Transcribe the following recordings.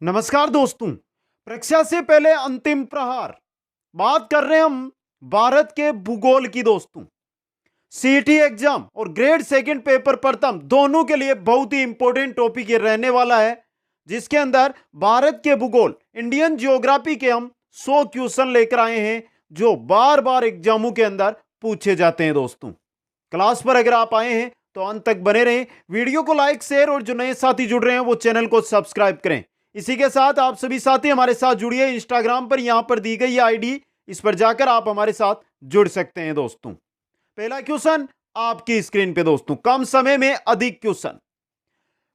नमस्कार दोस्तों। परीक्षा से पहले अंतिम प्रहार। बात कर रहे हैं हम भारत के भूगोल की दोस्तों। सीटी एग्जाम और ग्रेड सेकंड पेपर प्रथम दोनों के लिए बहुत ही इंपॉर्टेंट टॉपिक ये रहने वाला है, जिसके अंदर भारत के भूगोल इंडियन ज्योग्राफी के हम 100 क्वेश्चन लेकर आए हैं, जो बार बार एग्जामों के अंदर पूछे जाते हैं दोस्तों। क्लास पर अगर आप आए हैं तो अंत तक बने रहें, वीडियो को लाइक शेयर और जो नए साथी जुड़ रहे हैं वो चैनल को सब्सक्राइब करें। इसी के साथ आप सभी साथी हमारे साथ जुड़िए इंस्टाग्राम पर, यहां पर दी गई आईडी, इस पर जाकर आप हमारे साथ जुड़ सकते हैं दोस्तों। पहला क्वेश्चन आपकी स्क्रीन पे दोस्तों, कम समय में अधिक क्वेश्चन।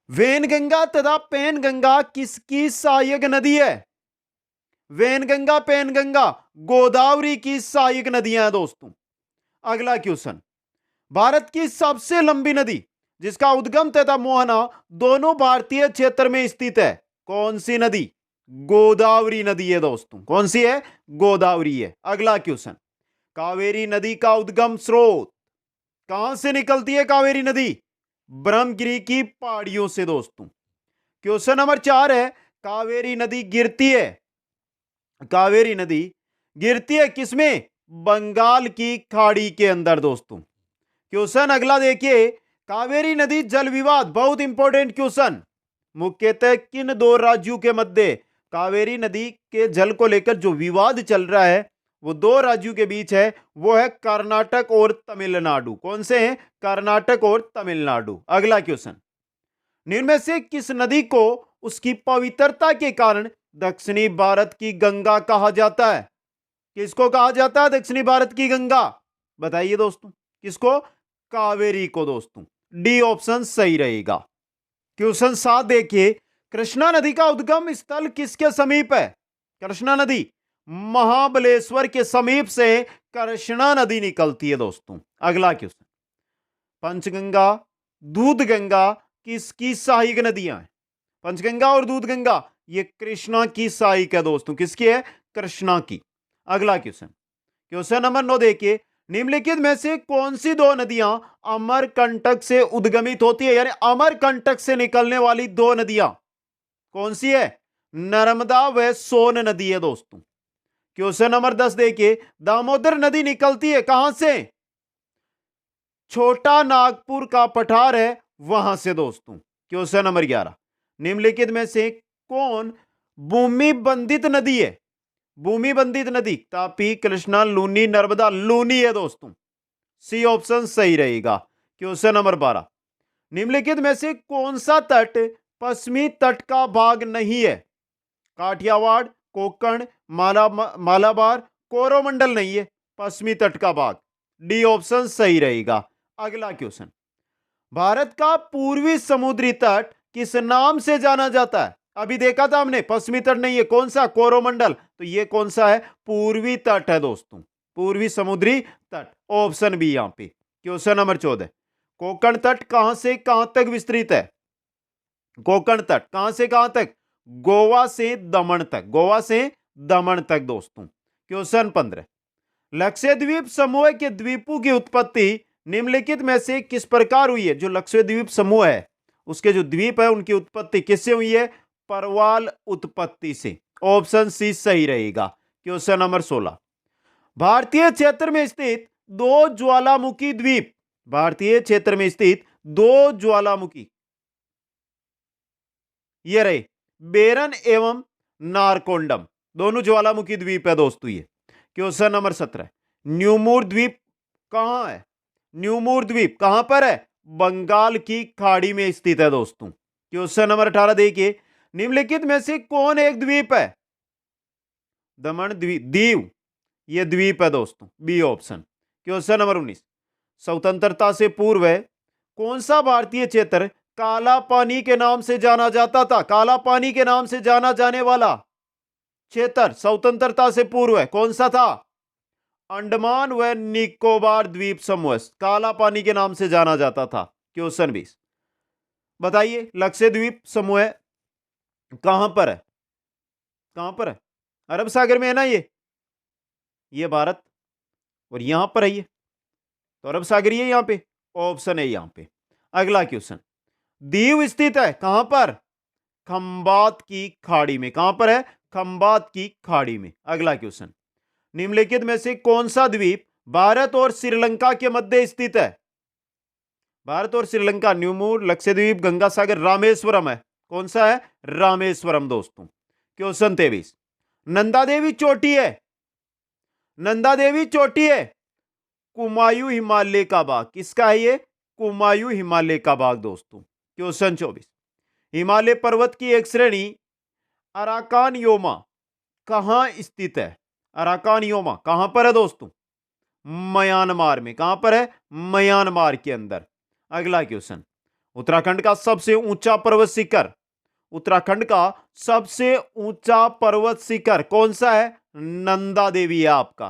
वेनगंगा तथा पेनगंगा किसकी सहायक नदी है? वेनगंगा पेनगंगा गोदावरी की सहायक नदियां हैं दोस्तों। अगला क्वेश्चन, भारत की सबसे लंबी नदी जिसका उद्गम तथा मोहना दोनों भारतीय क्षेत्र में स्थित है, कौन सी नदी? गोदावरी नदी है दोस्तों। कौन सी है? गोदावरी है। अगला क्वेश्चन, कावेरी नदी का उद्गम स्रोत कहां से निकलती है? कावेरी नदी ब्रह्मगिरी की पहाड़ियों से दोस्तों। क्वेश्चन नंबर 4 है, कावेरी नदी गिरती है, कावेरी नदी गिरती है किसमें? बंगाल की खाड़ी के अंदर दोस्तों। क्वेश्चन अगला देखिए, कावेरी नदी जल विवाद, बहुत इंपॉर्टेंट क्वेश्चन। मुख्यतः किन दो राज्यों के मध्य कावेरी नदी के जल को लेकर जो विवाद चल रहा है वो दो राज्यों के बीच है, वो है कर्नाटक और तमिलनाडु। कौन से हैं? कर्नाटक और तमिलनाडु। अगला क्वेश्चन, निम्न में से किस नदी को उसकी पवित्रता के कारण दक्षिणी भारत की गंगा कहा जाता है? किसको कहा जाता है दक्षिणी भारत की गंगा? बताइए दोस्तों, किसको? कावेरी को दोस्तों। डी ऑप्शन सही रहेगा। क्वेश्चन 7 देखिए, कृष्णा नदी का उद्गम स्थल किसके समीप है? कृष्णा नदी महाबलेश्वर के समीप से कृष्णा नदी निकलती है दोस्तों। अगला क्वेश्चन, पंचगंगा दूधगंगा किसकी सहायक नदियां हैं? पंचगंगा और दूधगंगा ये कृष्णा की सहायक है दोस्तों। किसकी है? कृष्णा की। अगला क्वेश्चन, क्वेश्चन नंबर 9 देखिए, निम्नलिखित में से कौन सी दो नदियां अमरकंटक से उद्गमित होती है? यानी अमरकंटक से निकलने वाली दो नदियां कौन सी है? नर्मदा व सोन नदी है दोस्तों। क्वेश्चन नंबर 10 देखिए, दामोदर नदी निकलती है कहां से? छोटा नागपुर का पठार है वहां से दोस्तों। क्वेश्चन नंबर 11, निम्नलिखित में से कौन भूमि बंधित नदी है? भूमि बंधित नदी तापी, कृष्णा, लूनी, नर्मदा। लूनी है दोस्तों। सी ऑप्शन सही रहेगा। क्वेश्चन नंबर 12, निम्नलिखित में से कौन सा तट पश्चिमी तट का भाग नहीं है? काठियावाड़, कोंकण, मालाबार, कोरोमंडल नहीं है पश्चिमी तट का भाग। डी ऑप्शन सही रहेगा। अगला क्वेश्चन, भारत का पूर्वी समुद्री तट किस नाम से जाना जाता है? अभी देखा था हमने, पश्चिमी तट नहीं है, कौन सा? कोरोमंडल। तो ये कौन सा है? पूर्वी तट है दोस्तों, पूर्वी समुद्री तट। ऑप्शन बी यहां पे। क्वेश्चन नंबर 14, कोंकण तट कहां से कहां तक विस्तृत है? कोंकण तट कहां से कहां तक? गोवा से दमन तक, गोवा से दमन तक दोस्तों। क्वेश्चन 15, लक्षद्वीप समूह के द्वीपों की उत्पत्ति निम्नलिखित में से किस प्रकार हुई है? जो लक्षद्वीप समूह है उसके जो द्वीप है उनकी उत्पत्ति किससे हुई है? परवाल उत्पत्ति से। ऑप्शन सी सही रहेगा। क्वेश्चन नंबर 16, भारतीय क्षेत्र में स्थित दो ज्वालामुखी द्वीप, भारतीय क्षेत्र में स्थित दो ज्वालामुखी ये रहे बेरन एवं नारकोंडम, दोनों ज्वालामुखी द्वीप है दोस्तों ये। क्वेश्चन नंबर 17, न्यूमूर द्वीप कहां है? न्यूमूर द्वीप कहां पर है? बंगाल की खाड़ी में स्थित है दोस्तों। क्वेश्चन नंबर 18 देखिए, निम्नलिखित में से कौन एक द्वीप है? दमन द्वीप, दीव ये द्वीप है दोस्तों। B option. क्वेश्चन नंबर 19, स्वतंत्रता से पूर्व कौन सा भारतीय क्षेत्र काला पानी के नाम से जाना जाता था? काला पानी के नाम से जाना जाने वाला क्षेत्र स्वतंत्रता से पूर्व कौन सा था? अंडमान व निकोबार द्वीप समूह काला पानी के नाम से जाना जाता था। क्वेश्चन 20, बताइए लक्षद्वीप समूह कहां पर है? कहां पर है? अरब सागर में है ना ये भारत, और यहां पर है ये, तो अरब सागर ये यहां पे। ऑप्शन है यहां पे। अगला क्वेश्चन, दीव स्थित है कहां पर? खंबात की खाड़ी में। कहां पर है? खंबात की खाड़ी में। अगला क्वेश्चन, निम्नलिखित में से कौन सा द्वीप भारत और श्रीलंका के मध्य स्थित है? भारत और श्रीलंका, न्यूमूर, लक्षद्वीप, गंगा सागर, रामेश्वरम है। कौन सा है? रामेश्वरम दोस्तों। क्वेश्चन 23, नंदा देवी चोटी है, नंदा देवी चोटी है कुमायूं हिमालय का भाग। किसका है ये? कुमायूं हिमालय का भाग दोस्तों। क्वेश्चन 24, हिमालय पर्वत की एक श्रेणी अराकान योमा कहां स्थित है? अराकान योमा कहां पर है दोस्तों? म्यांमार में। कहां पर है? म्यांमार के अंदर। अगला क्वेश्चन, उत्तराखंड का सबसे ऊंचा पर्वत शिखर, उत्तराखंड का सबसे ऊंचा पर्वत शिखर कौन सा है? नंदा देवी है आपका,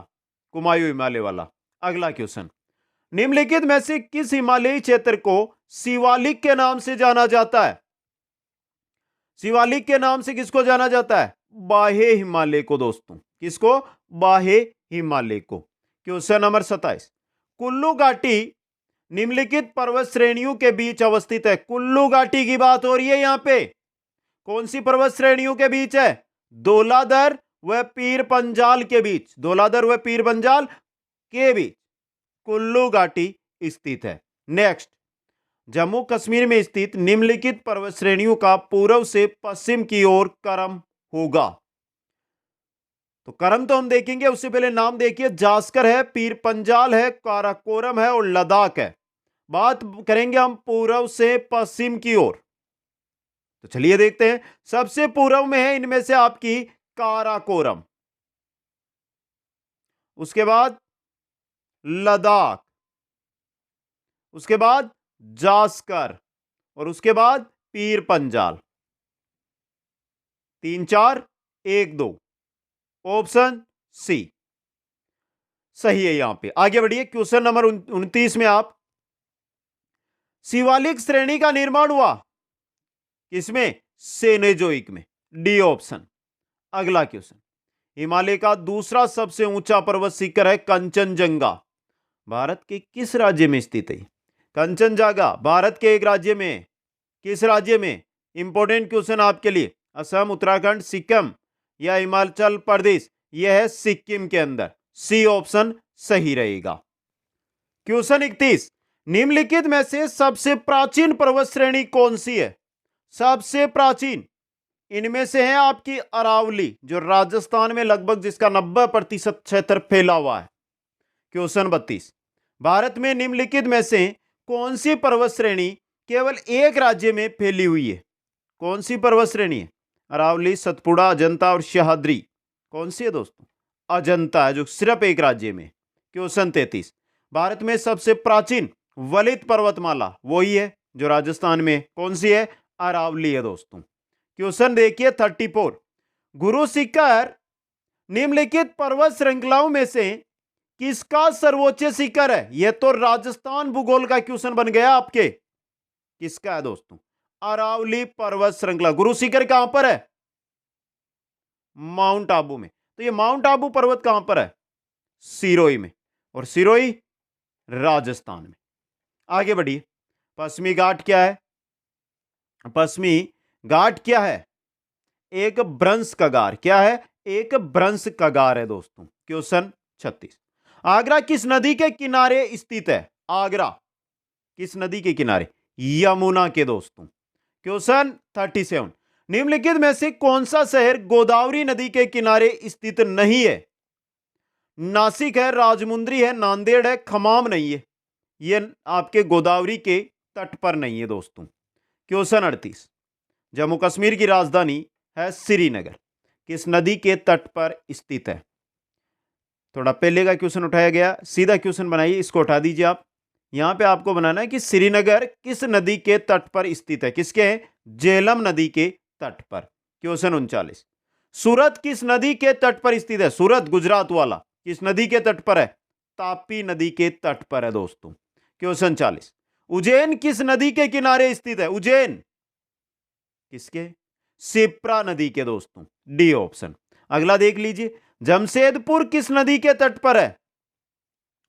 कुमायूं हिमालय वाला। अगला क्वेश्चन, निम्नलिखित में से किस हिमालयी क्षेत्र को शिवालिक के नाम से जाना जाता है? शिवालिक के नाम से किसको जाना जाता है? बाह्य हिमालय को दोस्तों। किसको? बाह्य हिमालय को। क्वेश्चन नंबर 27, कुल्लू घाटी निम्नलिखित पर्वत श्रेणियों के बीच अवस्थित है। कुल्लू घाटी की बात हो रही है यहां पे। कौन सी पर्वत श्रेणियों के बीच है? धौलाधर व पीर पंजाल के बीच। धौलाधर व पीर पंजाल के बीच कुल्लू घाटी स्थित है। नेक्स्ट, जम्मू कश्मीर में स्थित निम्नलिखित पर्वत श्रेणियों का पूर्व से पश्चिम की ओर क्रम होगा। तो क्रम तो हम देखेंगे, उससे पहले नाम देखिए। जास्कर है, पीर पंजाल है, काराकोरम है और लद्दाख है। बात करेंगे हम पूर्व से पश्चिम की ओर। तो चलिए देखते हैं। सबसे पूर्व में है इनमें से आपकी काराकोरम, उसके बाद लद्दाख, उसके बाद जास्कर और उसके बाद पीर पंजाल। 3 4 1 2, ऑप्शन सी सही है। यहां पे आगे बढ़िए। क्वेश्चन नंबर 29 में आप, शिवालिक श्रेणी का निर्माण हुआ किसमें? सेनेजोइक में। D option. अगला क्वेश्चन, हिमालय का दूसरा सबसे ऊंचा पर्वत शिखर है कंचनजंगा, भारत के किस राज्य में स्थित है? कंचनजंगा भारत के एक राज्य में। किस राज्य में? इंपॉर्टेंट क्वेश्चन आपके लिए। असम, उत्तराखंड, सिक्किम या हिमाचल प्रदेश? यह है सिक्किम के अंदर। सी ऑप्शन सही रहेगा। क्वेश्चन 31, निम्नलिखित में से सबसे प्राचीन पर्वत श्रेणी कौन सी है? सबसे प्राचीन इनमें से है आपकी अरावली, जो राजस्थान में लगभग जिसका 90% क्षेत्र फैला हुआ है। क्वेश्चन 32, भारत में निम्नलिखित में से कौन सी पर्वत श्रेणी केवल एक राज्य में फैली हुई है? कौन सी पर्वत श्रेणी है? अरावली, सतपुड़ा, अजंता और सह्याद्री। कौन सी है दोस्तों? अजंता है, जो सिर्फ एक राज्य में। क्वेश्चन 33, भारत में सबसे प्राचीन वलित पर्वतमाला वही है जो राजस्थान में। कौन सी है? अरावली है दोस्तों। क्वेश्चन देखिए 34, गुरु शिखर निम्नलिखित पर्वत श्रृंखलाओं में से किसका सर्वोच्च शिखर है? यह तो राजस्थान भूगोल का क्वेश्चन बन गया आपके। किसका है दोस्तों? अरावली पर्वत श्रृंखला। गुरु शिखर कहां पर है? माउंट आबू में। तो ये माउंट आबू पर्वत कहां पर है? सिरोही में, और सिरोही राजस्थान में। आगे बढ़िए। पश्चिमी घाट क्या है? पश्चिमी घाट क्या है? एक भ्रंश कगार। क्या है? एक भ्रंश कगार है दोस्तों। क्वेश्चन 36, आगरा किस नदी के किनारे स्थित है? आगरा किस नदी के किनारे? यमुना के दोस्तों। क्वेश्चन 37, निम्नलिखित में से कौन सा शहर गोदावरी नदी के किनारे स्थित नहीं है? नासिक है, राजमुंद्री है, नांदेड़ है, खमाम नहीं है। ये आपके गोदावरी के तट पर नहीं है दोस्तों। क्वेश्चन 38, जम्मू कश्मीर की राजधानी है श्रीनगर, किस नदी के तट पर स्थित है? थोड़ा पहले का क्वेश्चन उठाया गया, सीधा क्वेश्चन बनाइए, इसको उठा दीजिए आप। यहां पे आपको बनाना है कि श्रीनगर किस नदी के तट पर स्थित है? किसके है? झेलम नदी के तट पर। क्वेश्चन 39, सूरत किस नदी के तट पर स्थित है? सूरत गुजरात वाला किस नदी के तट पर है? तापी नदी के तट पर है दोस्तों। क्वेश्चन 40, उज्जैन किस नदी के किनारे स्थित है? उज्जैन किसके? शिप्रा नदी के दोस्तों। D option. अगला देख लीजिए, जमशेदपुर किस नदी के तट पर है?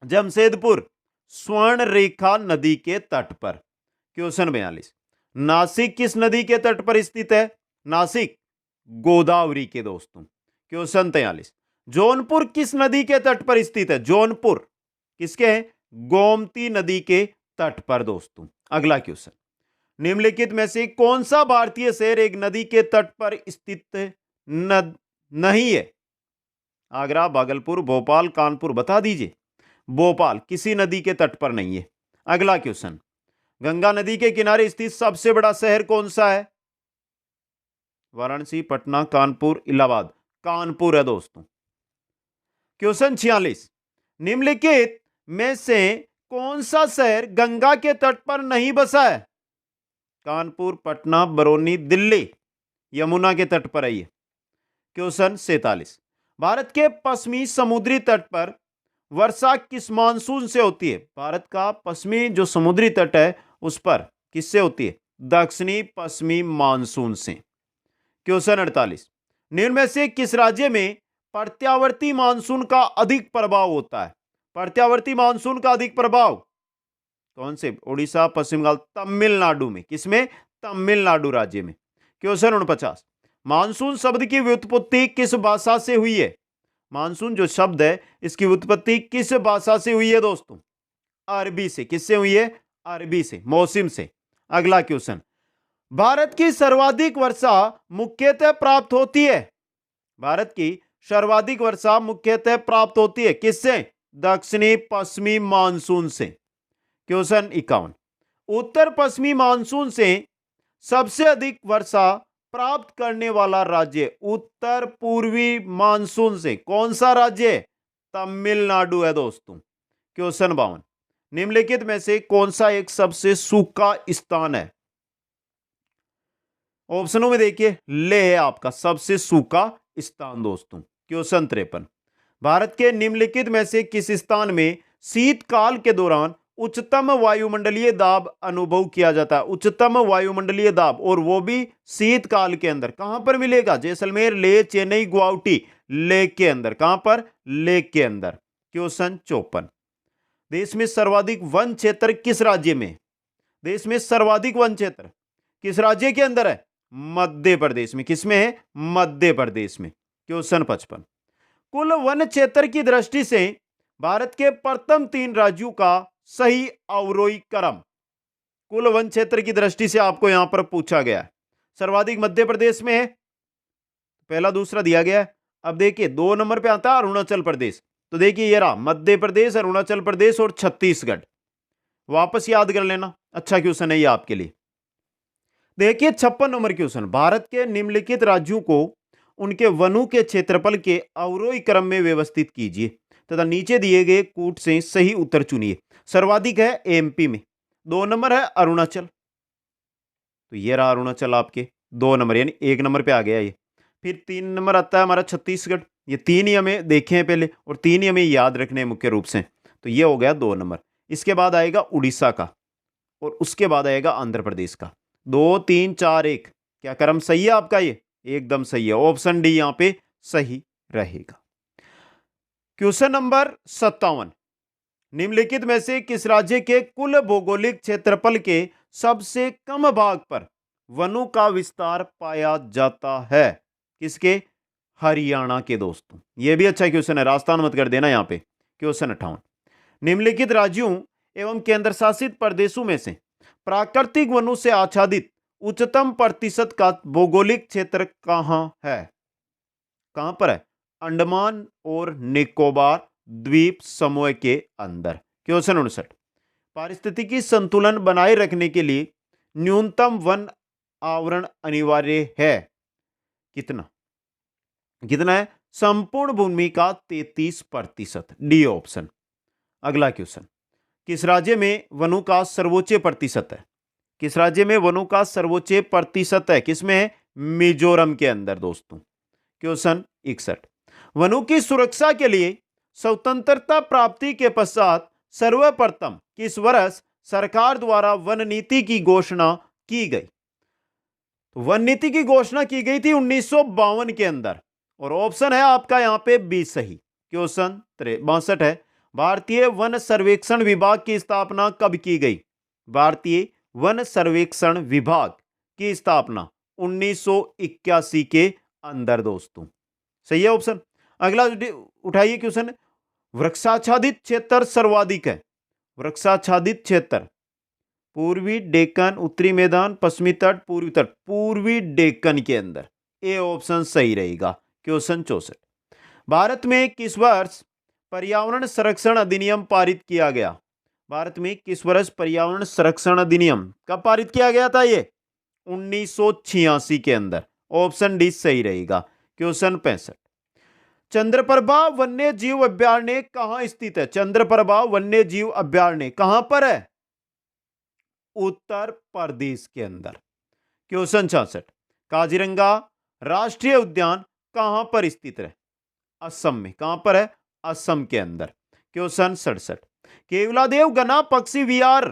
जमशेदपुर स्वर्ण रेखा नदी के तट पर। क्वेश्चन 42, नासिक किस नदी के तट पर स्थित है? नासिक गोदावरी के दोस्तों। क्वेश्चन 43, जौनपुर किस नदी के तट पर स्थित है? जौनपुर किसके है? गोमती नदी के तट पर दोस्तों। अगला क्वेश्चन, निम्नलिखित में से कौन सा भारतीय शहर एक नदी के तट पर स्थित नहीं है? आगरा, भागलपुर, भोपाल, कानपुर, बता दीजिए। भोपाल किसी नदी के तट पर नहीं है। अगला क्वेश्चन, गंगा नदी के किनारे स्थित सबसे बड़ा शहर कौन सा है? वाराणसी, पटना, कानपुर, इलाहाबाद। कानपुर है दोस्तों। क्वेश्चन 46, निम्नलिखित में से कौन सा शहर गंगा के तट पर नहीं बसा है? कानपुर, पटना, बरौनी, दिल्ली। यमुना के तट पर है ये। क्वेश्चन 47, भारत के पश्चिमी समुद्री तट पर वर्षा किस मानसून से होती है? भारत का पश्चिमी जो समुद्री तट है उस पर किससे होती है? दक्षिणी पश्चिमी मानसून से। क्वेश्चन 48, निम्न में से किस राज्य में प्रत्यावर्ती मानसून का अधिक प्रभाव होता है? प्रत्यावर्ती मानसून का अधिक प्रभाव कौन से? उड़ीसा, पश्चिम बंगाल, तमिलनाडु में। किसमें? तमिलनाडु राज्य में। क्वेश्चन 49, मानसून शब्द की व्युत्पत्ति किस भाषा से हुई है? मानसून जो शब्द है इसकी व्युत्पत्ति किस भाषा से हुई है दोस्तों? अरबी से। किससे हुई है? अरबी से, मौसम से। अगला क्वेश्चन, भारत की सर्वाधिक वर्षा मुख्यतः प्राप्त होती है? भारत की सर्वाधिक वर्षा मुख्यतः प्राप्त होती है किससे? दक्षिणी पश्चिमी मानसून से। क्वेश्चन 51, उत्तर पश्चिमी मानसून से सबसे अधिक वर्षा प्राप्त करने वाला राज्य? उत्तर पूर्वी मानसून से कौन सा राज्य? तमिलनाडु है दोस्तों। क्वेश्चन 52, निम्नलिखित में से कौन सा एक सबसे सूखा स्थान है? ऑप्शनों में देखिए, लेह है आपका सबसे सूखा स्थान दोस्तों। क्वेश्चन 53, भारत के निम्नलिखित में से किस स्थान में शीतकाल के दौरान उच्चतम वायुमंडलीय दाब अनुभव किया जाता है? उच्चतम वायुमंडलीय दाब, और वो भी शीतकाल के अंदर। कहां पर मिलेगा? जैसलमेर, लेह, चेन्नई, गुवाहाटी। लेह के अंदर। कहां पर? लेह के अंदर। क्वेश्चन 54, देश में सर्वाधिक वन क्षेत्र किस राज्य में? देश में सर्वाधिक वन क्षेत्र किस राज्य के अंदर है? मध्य प्रदेश में। किसमें है? मध्य प्रदेश में। क्वेश्चन 55, कुल वन क्षेत्र की दृष्टि से भारत के प्रथम 3 राज्यों का सही अवरोही क्रम। कुल वन क्षेत्र की दृष्टि से आपको यहां पर पूछा गया है। सर्वाधिक मध्य प्रदेश में है, पहला दूसरा दिया गया है। अब देखिए 2 नंबर पे आता है अरुणाचल प्रदेश। तो देखिए ये रहा मध्य प्रदेश, अरुणाचल प्रदेश और छत्तीसगढ़। वापस याद कर लेना, अच्छा क्वेश्चन है ये आपके लिए। देखिए 56 नंबर क्वेश्चन, भारत के निम्नलिखित राज्यों को उनके वनों के क्षेत्रफल के अवरोही क्रम में व्यवस्थित कीजिए तथा नीचे दिए गए कूट से सही उत्तर चुनिए। सर्वाधिक है एमपी में, 2 नंबर है अरुणाचल। तो ये रहा अरुणाचल आपके 2 नंबर, यानी 1 नंबर पे आ गया ये। फिर 3 नंबर आता है हमारा छत्तीसगढ़। ये 3 ही हमें देखे हैं पहले और 3 ही हमें याद रखने हैं मुख्य रूप से। तो ये हो गया 2 नंबर। इसके बाद आएगा उड़ीसा का और उसके बाद आएगा आंध्र प्रदेश का। 2 3 4 1 क्या क्रम सही है आपका? ये एकदम सही है। ऑप्शन डी यहां पे सही रहेगा। क्वेश्चन नंबर 57, निम्नलिखित में से किस राज्य के कुल भौगोलिक क्षेत्रफल के सबसे कम भाग पर वनों का विस्तार पाया जाता है? किसके? हरियाणा के दोस्तों। यह भी अच्छा क्वेश्चन है, राजस्थान मत कर देना यहां पे। क्वेश्चन 58, निम्नलिखित राज्यों एवं केंद्र शासित प्रदेशों में से प्राकृतिक वनों से आच्छादित उच्चतम प्रतिशत का भौगोलिक क्षेत्र कहां है? कहां पर है? अंडमान और निकोबार द्वीप समूह के अंदर। क्वेश्चन 59, पारिस्थितिकी संतुलन बनाए रखने के लिए न्यूनतम वन आवरण अनिवार्य है? कितना? कितना है? संपूर्ण भूमि का 33%। D option. अगला क्वेश्चन, किस राज्य में वनों का सर्वोच्च प्रतिशत है? किस राज्य में वनों का सर्वोच्च प्रतिशत है? किसमें है? मिजोरम के अंदर दोस्तों। क्वेश्चन 61, वनों की सुरक्षा के लिए स्वतंत्रता प्राप्ति के पश्चात सर्वप्रथम किस वर्ष सरकार द्वारा वन नीति की घोषणा की गई? तो वन नीति की घोषणा की गई थी 1952 के अंदर और ऑप्शन है आपका यहां पे बी सही। क्वेश्चन 62 है, भारतीय वन सर्वेक्षण विभाग की स्थापना कब की गई? भारतीय वन सर्वेक्षण विभाग की स्थापना 1981 के अंदर दोस्तों। सही है ऑप्शन। अगला उठाइए क्वेश्चन, वृक्षाच्छादित क्षेत्र सर्वाधिक है। वृक्षाच्छादित क्षेत्र, पूर्वी डेक्कन, उत्तरी मैदान, पश्चिमी तट, पूर्वी तट, पूर्वी डेक्कन के अंदर। ए ऑप्शन सही रहेगा। क्वेश्चन 64, भारत में किस वर्ष पर्यावरण संरक्षण अधिनियम पारित किया गया। भारत में किस वर्ष पर्यावरण संरक्षण अधिनियम कब पारित किया गया था? ये 1986 के अंदर। ऑप्शन डी सही रहेगा। क्वेश्चन 65, चंद्रप्रभा वन्य जीव अभयारण्य कहां स्थित है? चंद्रप्रभा वन्य जीव अभयारण्य कहां पर है? उत्तर प्रदेश के अंदर। क्वेश्चन 66, काजीरंगा राष्ट्रीय उद्यान कहां पर स्थित है? असम में। कहां पर है? असम के अंदर। क्वेश्चन 67, केवलादेव गना पक्षी विहार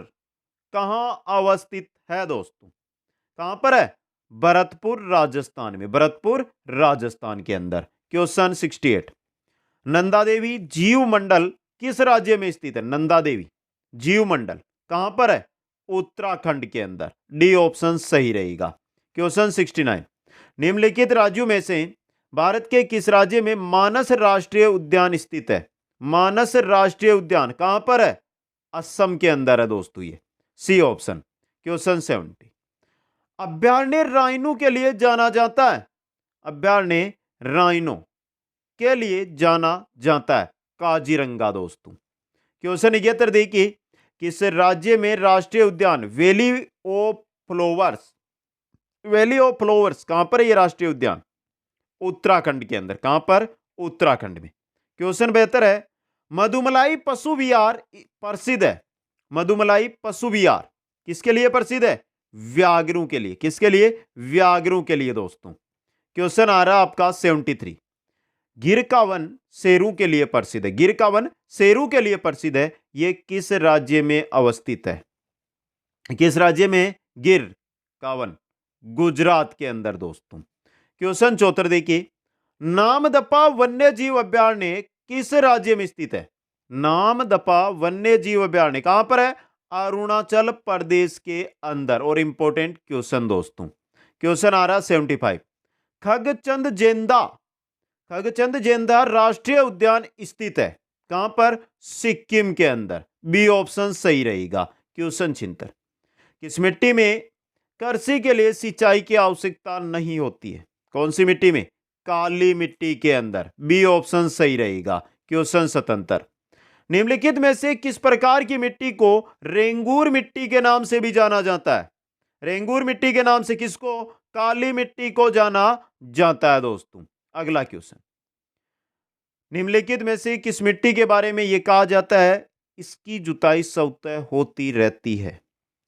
कहां अवस्थित है दोस्तों? कहां पर है? भरतपुर राजस्थान में। भरतपुर राजस्थान के अंदर। क्वेश्चन 68, नंदा देवी जीव मंडल किस राज्य में स्थित है? नंदा देवी जीव मंडल कहां पर है? उत्तराखंड के अंदर। डी ऑप्शन सही रहेगा। क्वेश्चन 69, निम्नलिखित राज्यों में से भारत के किस राज्य में मानस राष्ट्रीय उद्यान स्थित है? मानस राष्ट्रीय उद्यान कहां पर है? असम के अंदर है दोस्तों ये। C option. क्वेश्चन 70, अभयारण्य राइनो के लिए जाना जाता है। अभयारण्य राइनो के लिए जाना जाता है काजीरंगा दोस्तों। क्वेश्चन 71 देखिए, किस राज्य में राष्ट्रीय उद्यान valley of flowers, valley of flowers कहां पर है ये राष्ट्रीय उद्यान? उत्तराखंड के अंदर। कहां पर? उत्तराखंड में। क्वेश्चन 72 है, मधुमलाई पशु विहार प्रसिद्ध है। मधुमलाई पशु विहार किसके लिए प्रसिद्ध है? व्याघ्रों के लिए। किसके लिए? व्याघ्रों के लिए दोस्तों। क्वेश्चन आ रहा आपका 73, गिर का वन शेरों के लिए प्रसिद्ध है। गिर का वन शेरों के लिए प्रसिद्ध है, यह किस राज्य में अवस्थित है? किस राज्य में? गिर का वन गुजरात के अंदर दोस्तों। क्वेश्चन 74 देखिए, नामदफा वन्य जीव अभयारण्य किस राज्य में स्थित है? नामदफा वन्य जीव अभयारण्य कहां पर है? अरुणाचल प्रदेश के अंदर। और इंपॉर्टेंट क्वेश्चन दोस्तों। क्वेश्चन आ रहा 75, खगचंद जेंदा, खगचंद जेंदा राष्ट्रीय उद्यान स्थित है कहां पर? सिक्किम के अंदर। बी ऑप्शन सही रहेगा। क्वेश्चन 76, किस मिट्टी में कृषि के लिए सिंचाई की आवश्यकता नहीं होती है? कौन सी मिट्टी में? काली मिट्टी के अंदर। बी ऑप्शन सही रहेगा। क्वेश्चन 77, निम्नलिखित में से किस प्रकार की मिट्टी को रेंगूर मिट्टी के नाम से भी जाना जाता है? रेंगूर मिट्टी के नाम से किसको? काली मिट्टी को जाना जाता है दोस्तों। अगला क्वेश्चन, निम्नलिखित में से किस मिट्टी के बारे में यह कहा जाता है इसकी जुताई स्वतः होती रहती है?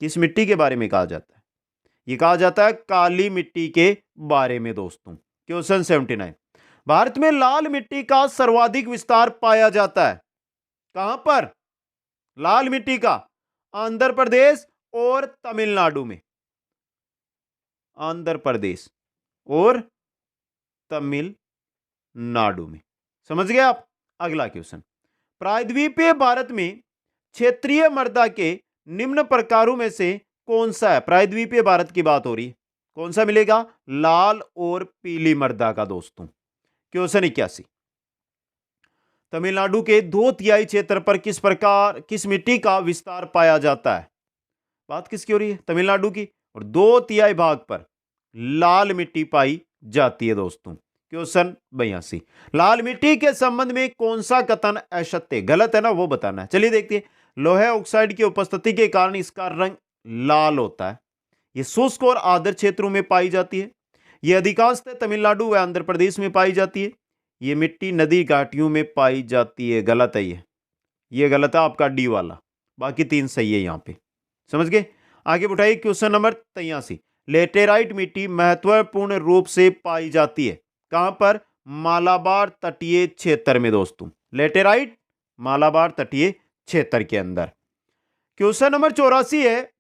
किस मिट्टी के बारे में कहा जाता है? यह कहा जाता है काली मिट्टी के बारे में दोस्तों। क्वेश्चन 79, भारत में लाल मिट्टी का सर्वाधिक विस्तार पाया जाता है कहां पर? लाल मिट्टी का आंध्र प्रदेश और तमिलनाडु में। आंध्र प्रदेश और तमिलनाडु में। समझ गए आप? अगला क्वेश्चन, प्रायद्वीपीय भारत में क्षेत्रीय मृदा के निम्न प्रकारों में से कौन सा है? प्रायद्वीपीय भारत की बात हो रही है। कौन सा मिलेगा? लाल और पीली मृदा का दोस्तों। क्वेश्चन 81, तमिलनाडु के 2/3 क्षेत्र पर किस मिट्टी का विस्तार पाया जाता है? बात किसकी हो रही है? तमिलनाडु की। और 2/3 भाग पर लाल मिट्टी पाई जाती है दोस्तों। क्वेश्चन 82, लाल मिट्टी के संबंध में कौन सा कथन असत्य, गलत है ना, वो बताना है। चलिए देखते हैं। लोहे ऑक्साइड की उपस्थिति के कारण इसका रंग लाल होता है। यह शुष्क और आर्द्र क्षेत्रों में पाई जाती है। यह अधिकांशतः तमिलनाडु व आंध्र प्रदेश में पाई जाती है। यह मिट्टी नदी घाटियों में पाई जाती है। गलत है ये गलत है आपका डी वाला। बाकी 3 सही है यहां पे। समझ गए? आगे बढ़ाइए। क्वेश्चन नंबर 83, लेटेराइट मिट्टी महत्वपूर्ण रूप से पाई जाती है कहां पर? मालाबार तटीय क्षेत्र में दोस्तों। लेटेराइट मालाबार तटीय क्षेत्र के अंदर। क्वेश्चन नंबर 84 है,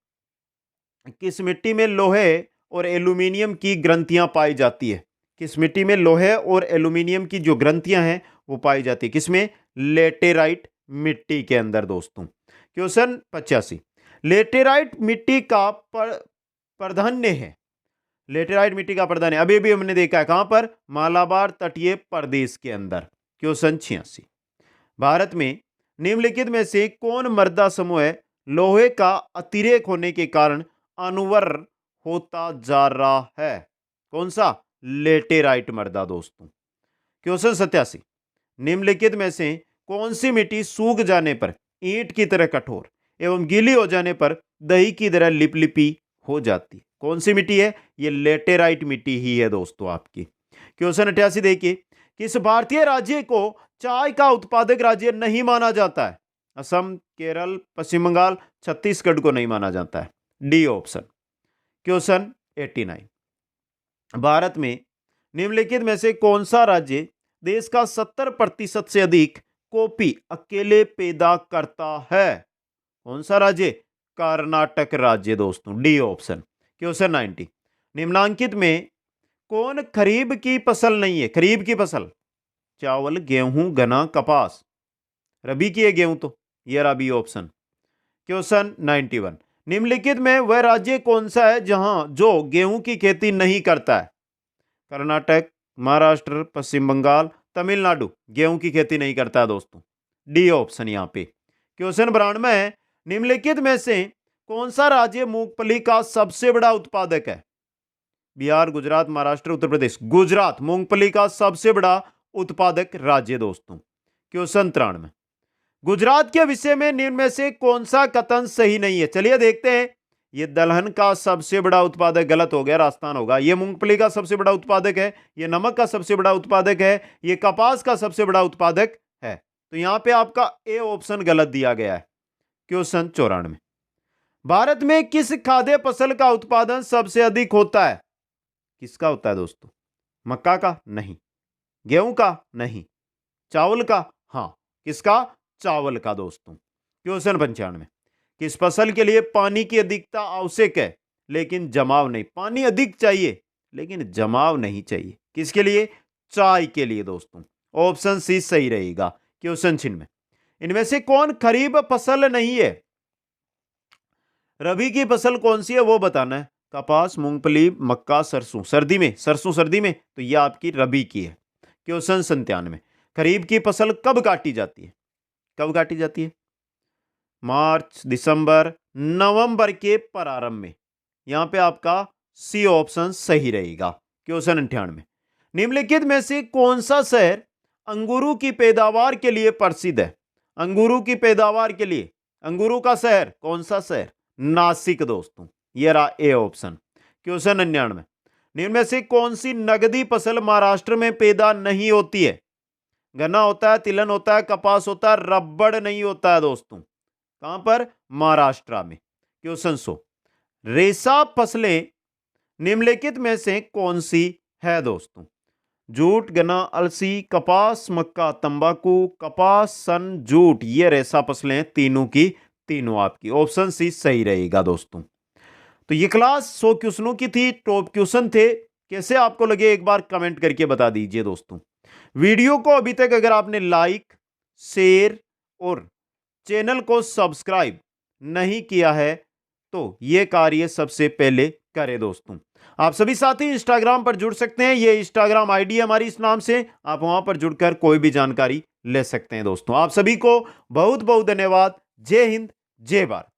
किस मिट्टी में लोहे और एल्यूमिनियम की ग्रंथियां पाई जाती है? किस मिट्टी में लोहे और एल्यूमिनियम की जो ग्रंथियां हैं वो पाई जाती है? किसमें? लेटेराइट मिट्टी के अंदर दोस्तों। क्वेश्चन 85, लेटेराइट मिट्टी का प्राधान्य है लेटेराइट मिट्टी का प्रदान है, अभी भी हमने देखा है कहां पर, मालाबार तटीय प्रदेश के अंदर। क्वेश्चन 86, भारत में निम्नलिखित में से कौन मृदा समूह है लोहे का अतिरेक होने के कारण अनवर होता जा रहा है? कौन सा? लेटेराइट मृदा दोस्तों। क्वेश्चन 87, निम्नलिखित में से कौन सी मिट्टी सूख जाने पर ईंट की तरह कठोर एवं गीली हो जाने पर दही की तरह लिपलिपी हो जाती है? कौन सी मिट्टी है? ये लेटेराइट मिट्टी ही है दोस्तों आपकी। क्वेश्चन 88 देखिए, किस भारतीय राज्य को चाय का उत्पादक राज्य नहीं माना जाता है? असम, केरल, पश्चिम बंगाल, छत्तीसगढ़ को नहीं माना जाता है। D option. क्वेश्चन 89, भारत में निम्नलिखित में से कौन सा राज्य देश का 70% से अधिक कॉफी अकेले पैदा करता है? कौन सा राज्य? कर्नाटक राज्य दोस्तों। D option. क्वेश्चन 90, निम्नांकित में कौन खरीफ की फसल नहीं है? खरीफ की फसल, चावल, गेहूं, गन्ना, कपास। रबी की है गेहूं, तो ये रबी ऑप्शन। क्वेश्चन 91, निम्नलिखित में वह राज्य कौन सा है जहां जो गेहूं की खेती नहीं करता है? कर्नाटक, महाराष्ट्र, पश्चिम बंगाल, तमिलनाडु गेहूं की खेती नहीं करता है दोस्तों। डी ऑप्शन यहां पे। क्वेश्चन 92, निम्नलिखित में से कौन सा राज्य मूंगफली का सबसे बड़ा उत्पादक है? बिहार, गुजरात, महाराष्ट्र, उत्तर प्रदेश। गुजरात मूंगफली का सबसे बड़ा उत्पादक राज्य दोस्तों। क्वेश्चन 93, गुजरात के विषय में निम्न में से कौन सा कथन सही नहीं है? चलिए देखते हैं। ये दलहन का सबसे बड़ा उत्पादक गलत हो गया, राजस्थान होगा। ये मूंगफली का सबसे बड़ा उत्पादक है, ये नमक का सबसे बड़ा उत्पादक है, ये कपास का सबसे बड़ा उत्पादक है। तो यहां पे आपका ए ऑप्शन गलत दिया गया है। क्वेश्चन 94, भारत में किस खाद्य फसल का उत्पादन सबसे अधिक होता है? किसका होता है दोस्तों? मक्का का? नहीं। गेहूं का? नहीं। चावल का? हां। किसका? चावल का दोस्तों। क्वेश्चन 95, किस फसल के लिए पानी की अधिकता आवश्यक है लेकिन जमाव नहीं? पानी अधिक चाहिए लेकिन जमाव नहीं चाहिए। किसके लिए? चाय के लिए दोस्तों। ऑप्शन सी सही रहेगा। क्वेश्चन 96, इनमें से कौन खरीफ फसल नहीं है? रबी की फसल कौन सी है वो बताना है। कपास, मूंगफली, मक्का, सरसों। सर्दी में, सरसों सर्दी में, तो यह आपकी रबी की है। क्वेश्चन 97, खरीफ की फसल कब काटी जाती है? कब काटी जाती है? मार्च, दिसंबर, नवंबर के प्रारंभ में। यहां पे आपका सी ऑप्शन सही रहेगा। क्वेश्चन 98, निम्नलिखित में से कौन सा शहर अंगूरों की पैदावार के लिए प्रसिद्ध है? अंगूरों की पैदावार के लिए अंगूरों का शहर कौन सा शहर? नासिक दोस्तों। यह रहा ए ऑप्शन। क्वेश्चन 99, निम्न में से कौन सी नगदी फसल महाराष्ट्र में पैदा नहीं होती है? गन्ना होता है, तिलहन होता है, कपास होता है, रबड़ नहीं होता है दोस्तों। कहां पर? महाराष्ट्र में। क्वेश्चन 100, रेशा फसलें निम्नलिखित में से कौन सी है दोस्तों? जूट, गन्ना, अलसी, कपास, मक्का, तंबाकू। कपास, सन, जूट, ये रेशा फसलें तीनों की तीनों आपकी। ऑप्शन सी सही रहेगा दोस्तों। तो ये क्लास 100 क्वेश्चनों की थी, टॉप क्वेश्चन थे। कैसे आपको लगे एक बार कमेंट करके बता दीजिए दोस्तों। वीडियो को अभी तक अगर आपने लाइक, शेयर और चैनल को सब्सक्राइब नहीं किया है तो यह कार्य सबसे पहले करें दोस्तों। आप सभी साथी इंस्टाग्राम पर जुड़ सकते हैं, ये इंस्टाग्राम आईडी हमारी इस नाम से, आप वहां पर जुड़कर कोई भी जानकारी ले सकते हैं दोस्तों। आप सभी को बहुत बहुत धन्यवाद। जय हिंद, जय भारत।